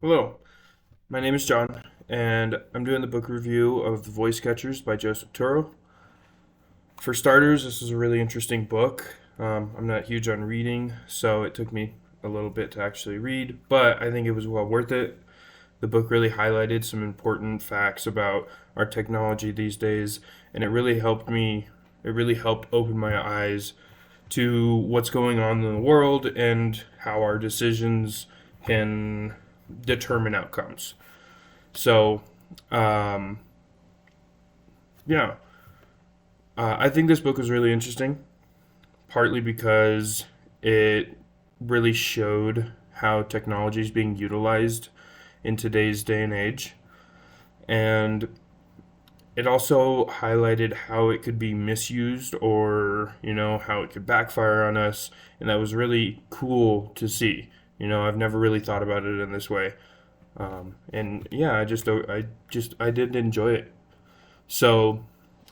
Hello, my name is John, and I'm doing the book review of The Voice Catchers by Joseph Turow. For starters, this is a really interesting book. I'm not huge on reading, so it took me a little bit to actually read, but I think it was well worth it. The book really highlighted some important facts about our technology these days, and it really helped open my eyes to what's going on in the world and how our decisions can determine outcomes. So, um, yeah, I think this book was really interesting, partly because it really showed how technology is being utilized in today's day and age. And it also highlighted how it could be misused or, how it could backfire on us. And that was really cool to see. I've never really thought about it in this way. And yeah, I did enjoy it. So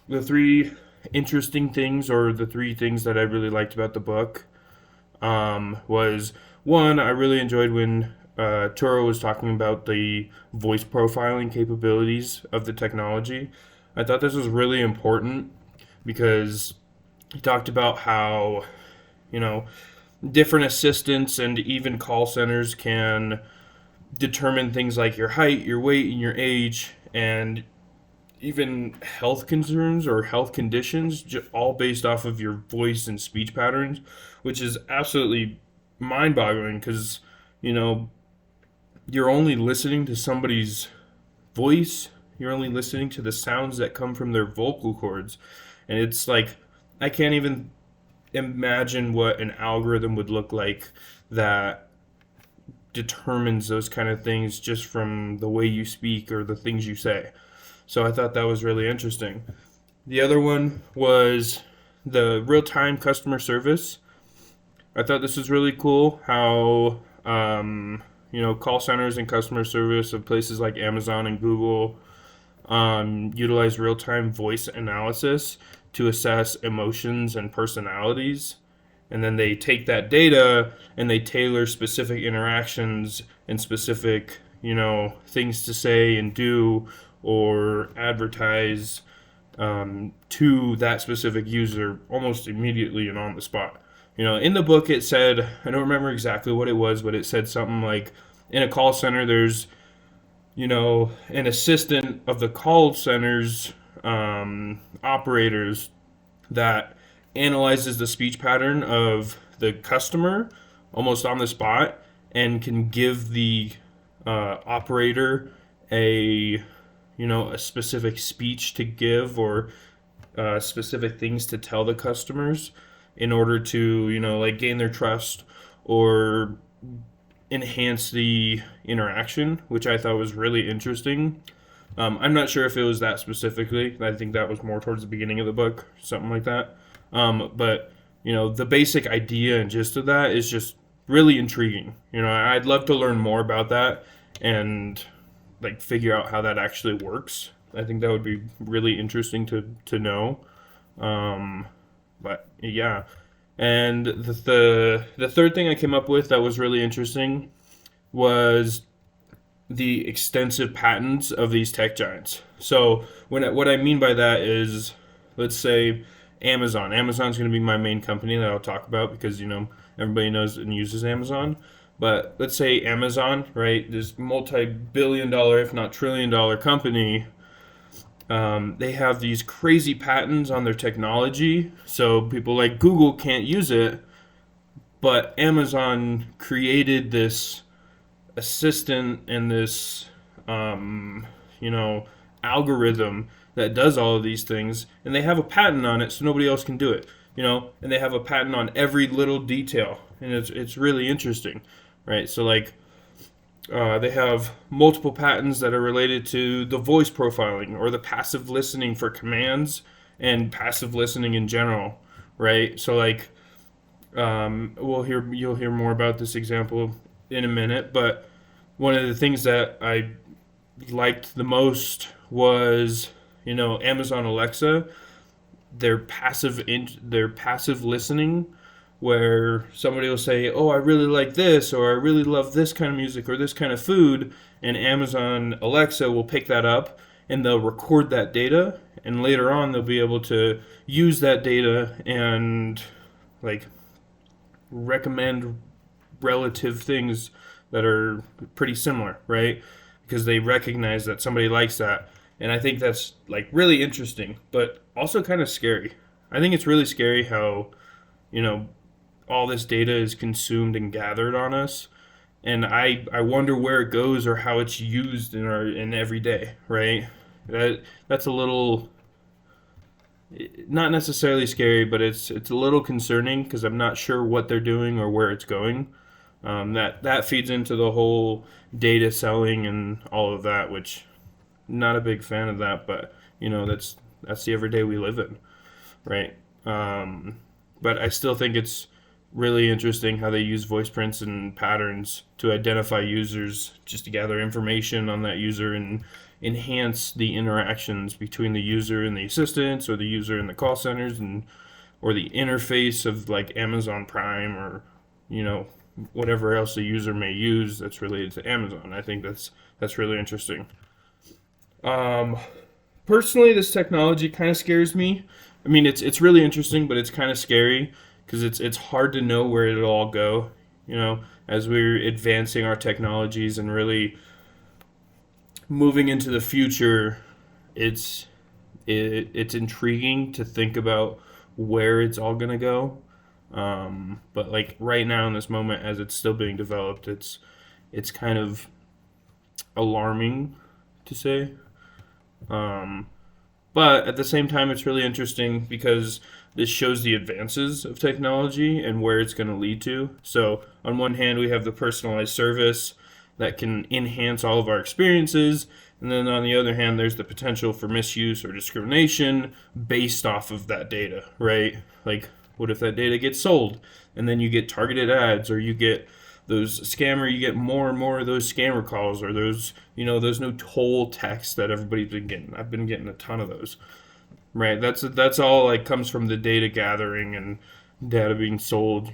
the three interesting things, or the three things that I really liked about the book, was one, I really enjoyed when Turow was talking about the voice profiling capabilities of the technology. I thought this was really important because he talked about how, you know, different assistants and even call centers can determine things like your height, your weight, and your age, and even health concerns or health conditions, all based off of your voice and speech patterns, which is absolutely mind boggling because, you know, you're only listening to somebody's voice, you're only listening to the sounds that come from their vocal cords. And it's like, I can't even imagine what an algorithm would look like that determines those kind of things just from the way you speak or the things you say. So I thought that was really interesting. The other one was the real time customer service. I thought this was really cool how, call centers and customer service of places like Amazon and Google utilize real time voice analysis to assess emotions and personalities. And then they take that data and they tailor specific interactions and specific, things to say and do or advertise to that specific user almost immediately and on the spot. In the book it said, I don't remember exactly what it was, but it said something like, in a call center, there's, an assistant of the call center's operators that analyzes the speech pattern of the customer almost on the spot and can give the operator a a specific speech to give or specific things to tell the customers in order to gain their trust or enhance the interaction, which I thought was really interesting. I'm not sure if it was that specifically. I think that was more towards the beginning of the book, something like that. But the basic idea and gist of that is just really intriguing. I'd love to learn more about that and figure out how that actually works. I think that would be really interesting to know. But yeah, and the third thing I came up with that was really interesting was the extensive patents of these tech giants. So what I mean by that is, let's say Amazon. Amazon's going to be my main company that I'll talk about because everybody knows and uses Amazon. But let's say Amazon, right? This multi-billion dollar, if not trillion dollar company. They have these crazy patents on their technology, so people like Google can't use it. But Amazon created this assistant and this, algorithm that does all of these things, and they have a patent on it, so nobody else can do it. And they have a patent on every little detail, and it's really interesting, right? So they have multiple patents that are related to the voice profiling or the passive listening for commands and passive listening in general, right? So you'll hear more about this example in a minute, but one of the things that I liked the most was Amazon Alexa, their passive listening where somebody will say, "Oh, I really like this," or "I really love this kind of music," or "this kind of food," and Amazon Alexa will pick that up and they'll record that data, and later on they'll be able to use that data and like recommend relative things that are pretty similar, right? Because they recognize that somebody likes that. And I think that's like really interesting, but also kind of scary. I think it's really scary how, you know, all this data is consumed and gathered on us. And I wonder where it goes or how it's used in every day, right? That's a little not necessarily scary, but it's a little concerning because I'm not sure what they're doing or where it's going. That feeds into the whole data selling and all of that, which I'm not a big fan of that. But that's the everyday we live in, right? But I still think it's really interesting how they use voice prints and patterns to identify users, just to gather information on that user and enhance the interactions between the user and the assistants, or the user and the call centers, and or the interface of like Amazon Prime, or you know whatever else the user may use that's related to Amazon. I think that's really interesting. Um, Personally, this technology kind of scares me. I mean, it's really interesting, but it's kind of scary because it's hard to know where it'll all go. As we're advancing our technologies and really moving into the future, it's it's intriguing to think about where it's all gonna go. But like right now in this moment, as it's still being developed, it's kind of alarming to say. Um, But at the same time, it's really interesting because this shows the advances of technology and where it's going to lead to. So, on one hand, we have the personalized service that can enhance all of our experiences. And then on the other hand, there's the potential for misuse or discrimination based off of that data, right? Like, what if that data gets sold and then you get targeted ads, or you get more and more of those scammer calls, or those no toll texts that everybody's been getting. I've been getting a ton of those. Right. That's all like comes from the data gathering and data being sold.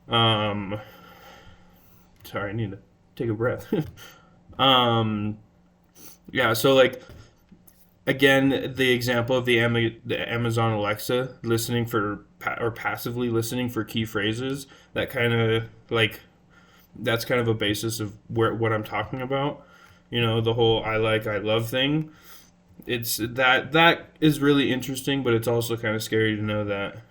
Um Sorry, I need to take a breath. um yeah, so like again, the example of the Amazon Alexa listening for or passively listening for key phrases, that kind of like that's kind of a basis of what I'm talking about. The whole I love thing. It's that is really interesting, but it's also kind of scary to know that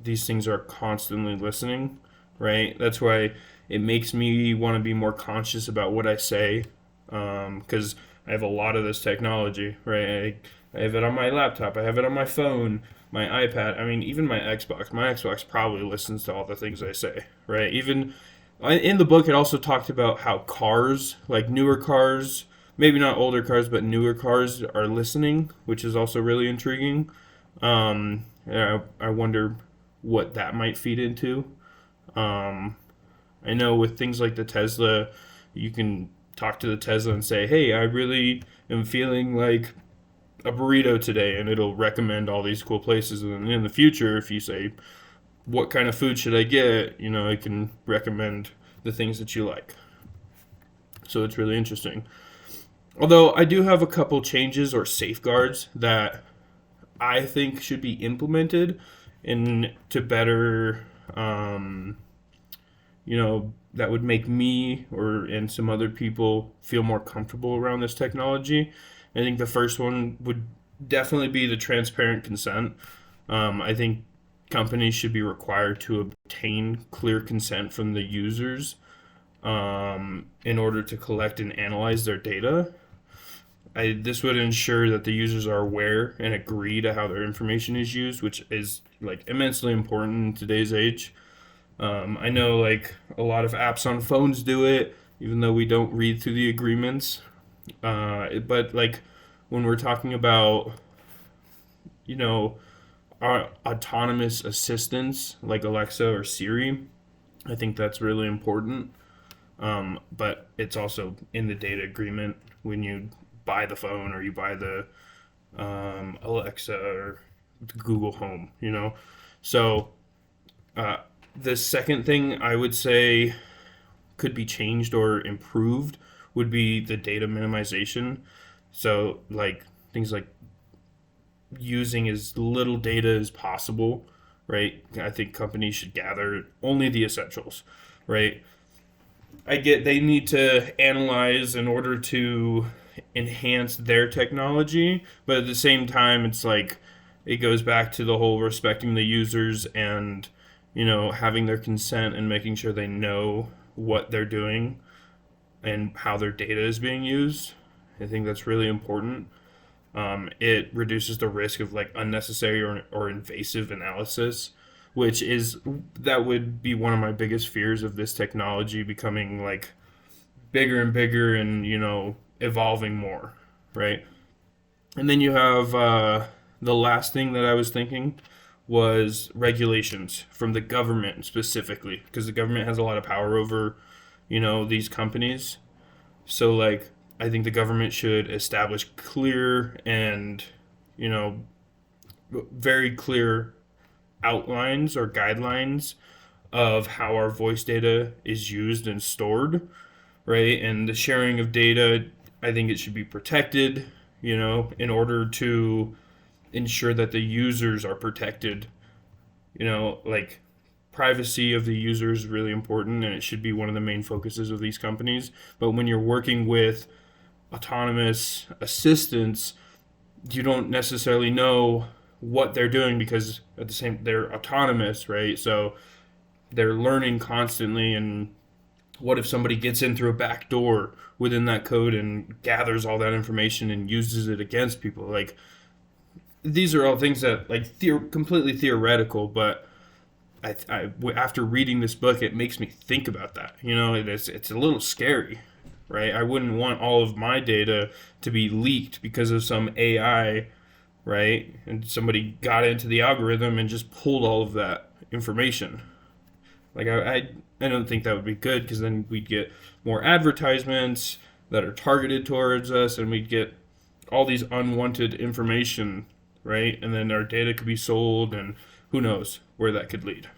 these things are constantly listening, right? That's why it makes me want to be more conscious about what I say, because I have a lot of this technology, right? I have it on my laptop, I have it on my phone, my iPad. I mean, even my Xbox. My Xbox probably listens to all the things I say, right? Even in the book, it also talked about how cars, like newer cars, maybe not older cars, but newer cars are listening, which is also really intriguing. Yeah, I wonder what that might feed into. Um, I know with things like the Tesla, you can talk to the Tesla and say, "Hey, I really am feeling like a burrito today," and it'll recommend all these cool places. And in the future, if you say, "What kind of food should I get?" it can recommend the things that you like. So it's really interesting. Although I do have a couple changes or safeguards that I think should be implemented in to better, that would make me or and some other people feel more comfortable around this technology. I think the first one would definitely be the transparent consent. I think companies should be required to obtain clear consent from the users, in order to collect and analyze their data. This would ensure that the users are aware and agree to how their information is used, which is like immensely important in today's age. I know like a lot of apps on phones do it, even though we don't read through the agreements. But like when we're talking about, you know, our autonomous assistants like Alexa or Siri, I think that's really important. But it's also in the data agreement when you buy the phone or you buy the Alexa or Google Home. So uh, The second thing I would say could be changed or improved would be the data minimization. So, like things like using as little data as possible, right? I think companies should gather only the essentials, right? I get they need to analyze in order to enhance their technology, but at the same time, it's like it goes back to the whole respecting the users and having their consent and making sure they know what they're doing and how their data is being used. I think that's really important. It reduces the risk of like unnecessary or invasive analysis, which is that would be one of my biggest fears of this technology becoming like bigger and bigger and evolving more, right? And then you have the last thing that I was thinking was regulations from the government specifically, because the government has a lot of power over these companies. So like I think the government should establish clear and you know very clear outlines or guidelines of how our voice data is used and stored, right? And the sharing of data, I think it should be protected, in order to ensure that the users are protected. Like privacy of the user is really important and it should be one of the main focuses of these companies. But when you're working with autonomous assistants, you don't necessarily know what they're doing because at the same they're autonomous, right? So they're learning constantly, and what if somebody gets in through a back door within that code and gathers all that information and uses it against people? Like these are all things that like completely theoretical, but after reading this book, it makes me think about that. It's a little scary, right? I wouldn't want all of my data to be leaked because of some AI, right? And somebody got into the algorithm and just pulled all of that information. Like I don't think that would be good, because then we'd get more advertisements that are targeted towards us, and we'd get all these unwanted information, right? And then our data could be sold, and who knows where that could lead.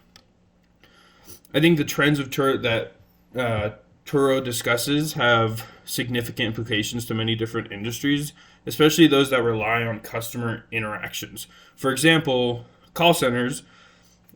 I think the trends of that Turow discusses have significant implications to many different industries, especially those that rely on customer interactions. For example, call centers.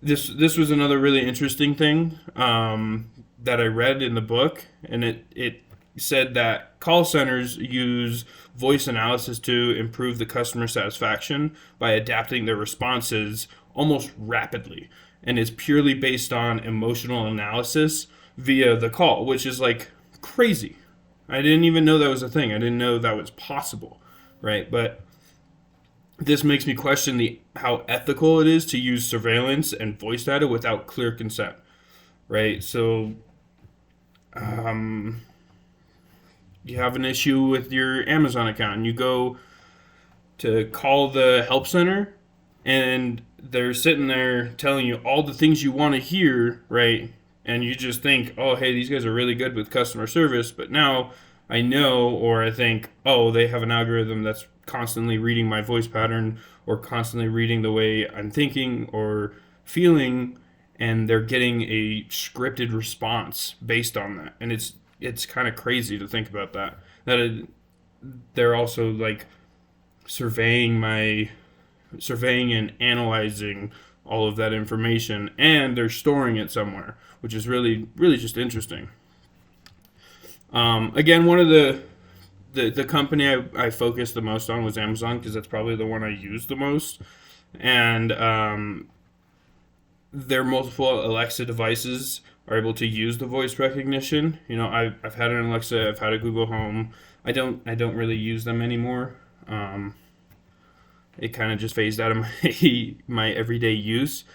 This was another really interesting thing that I read in the book, and it said that call centers use voice analysis to improve the customer satisfaction by adapting their responses almost rapidly, and it's purely based on emotional analysis via the call, which is like crazy. I didn't even know that was a thing. I didn't know that was possible, right? But this makes me question how ethical it is to use surveillance and voice data without clear consent, right? So, you have an issue with your Amazon account, and you go to call the help center, and they're sitting there telling you all the things you want to hear, right? And you just think, oh, hey, these guys are really good with customer service, but now I know, or I think, oh, they have an algorithm that's constantly reading my voice pattern or constantly reading the way I'm thinking or feeling, and they're getting a scripted response based on that. And it's kind of crazy to think about that. They're also like surveying and analyzing all of that information, and they're storing it somewhere, which is really, really just interesting. Again, one of the company I focused the most on was Amazon, because that's probably the one I use the most. And their multiple Alexa devices are able to use the voice recognition. I've had an Alexa, I've had a Google Home. I don't really use them anymore. It kind of just phased out of my everyday use.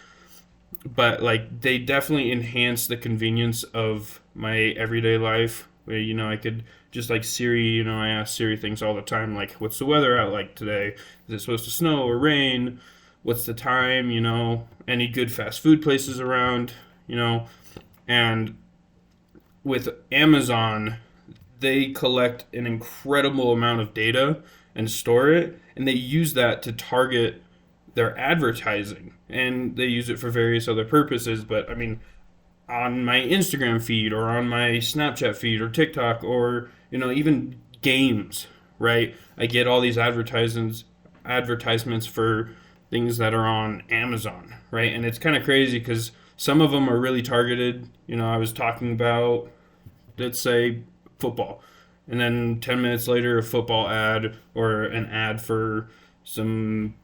But like they definitely enhance the convenience of my everyday life. Where I could just like Siri. I ask Siri things all the time, like what's the weather out like today? Is it supposed to snow or rain? What's the time? Any good fast food places around? And with Amazon, they collect an incredible amount of data and store it, and they use that to target their advertising, and they use it for various other purposes. But I mean, on my Instagram feed or on my Snapchat feed or TikTok or even games, right? I get all these advertisements for things that are on Amazon, right? And it's kind of crazy because some of them are really targeted. I was talking about, let's say, football, and then 10 minutes later a football ad or an ad for some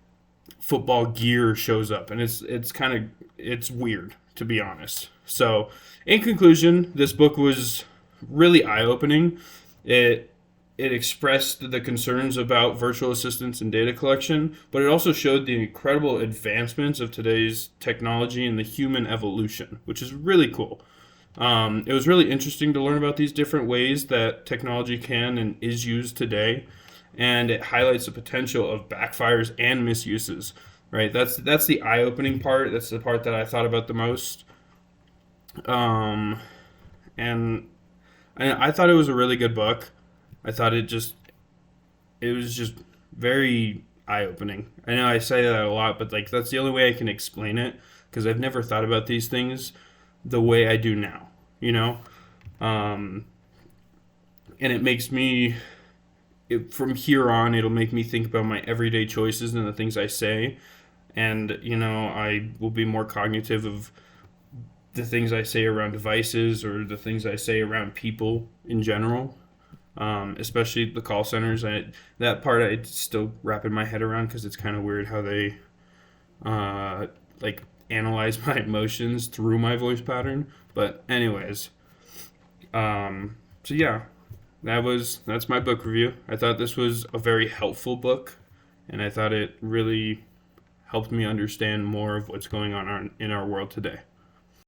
football gear shows up, and it's weird, to be honest. So in conclusion, this book was really eye-opening. It it expressed the concerns about virtual assistants and data collection, but it also showed the incredible advancements of today's technology and the human evolution, which is really cool. It was really interesting to learn about these different ways that technology can and is used today, and it highlights the potential of backfires and misuses. Right, that's the eye-opening part. That's the part that I thought about the most, um, and I thought it was a really good book. I thought it was just very eye-opening. I know I say that a lot, but like that's the only way I can explain it because I've never thought about these things the way I do now. You know, um, and it makes me from here on, it'll make me think about my everyday choices and the things I say, and I will be more cognitive of the things I say around devices or the things I say around people in general, especially the call centers. That part I still wrapping my head around because it's kind of weird how they uh, like analyze my emotions through my voice pattern. But anyways, so yeah, that's my book review. I thought this was a very helpful book, and I thought it really helped me understand more of what's going on in our world today.